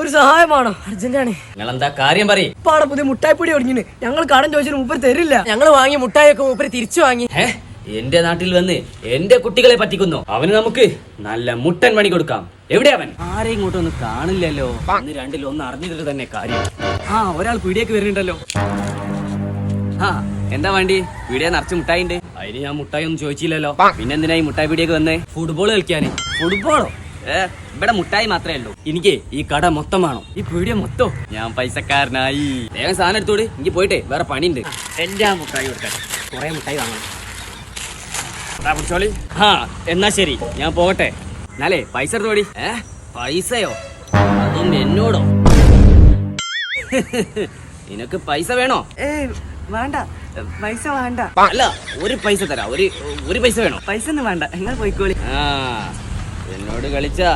ഒരു സഹായമാണോ? അർജന്റാണ്. നിങ്ങൾ എന്താ കാര്യം പറയും? പാടെ പുതിയ മുട്ടായിപ്പൊടി ഒടിഞ്ഞിന്. ഞങ്ങൾ കടം ചോദിച്ചിട്ട് മൂപ്പര് തരില്ല. ഞങ്ങൾ വാങ്ങിയ മുട്ടായൊക്കെ മൂപ്പര് തിരിച്ചു വാങ്ങി. എന്റെ നാട്ടിൽ വന്ന് എന്റെ കുട്ടികളെ പറ്റിക്കുന്നു. അവന് നമുക്ക് നല്ല മുട്ടൻ പണി കൊടുക്കാം. എവിടെ അവൻ? ആരെയും ഇങ്ങോട്ടൊന്നും കാണില്ലല്ലോ. ഒന്ന് രണ്ടിലൊന്ന് അറിഞ്ഞിട്ട് തന്നെ കാര്യം. ഒരാൾ പീടിയേക്ക് വരുന്നുണ്ടല്ലോ. എന്താ വേണ്ടി? പീടിയ നിറച്ച് മുട്ടായി ഉണ്ട്. അതിന് ഞാൻ മുട്ടായി ഒന്നും ചോദിച്ചില്ലല്ലോ. പിന്നെന്തിനാ ഈ മുട്ടായി പീടിയേക്ക് വന്നേ? ഫുട്ബോൾ കളിക്കാന്. ഫുട്ബോളോ? ഇവിടെ മുട്ടായി മാത്രമേ ഉള്ളൂ. എനിക്ക് ഈ കട മൊത്തം വേണം. ഈ പീടിയ മൊത്തം. ഞാൻ പൈസക്കാരനായി. വേഗം സാധനം എടുത്തോട്. എനിക്ക് പോയിട്ടേ വേറെ പണിയുണ്ട്. എന്റെ മുട്ടായി കൊടുക്കാൻ കുറെ മുട്ടായി വാങ്ങണം. എന്നാ ശരി, ഞാൻ പോകട്ടെ. എന്നാലേ പൈസ എടുത്തോടി. പൈസയോ? അതും എന്നോടോ? നിനക്ക് പൈസ വേണോ? വേണ്ട, പൈസ വേണ്ട. അല്ല, ഒരു പൈസ തരാം. ഒരു പൈസ വേണോ? പൈസ ഒന്നും വേണ്ട, നിങ്ങൾ പോയിക്കോളി. എന്നോട് കളിച്ചാ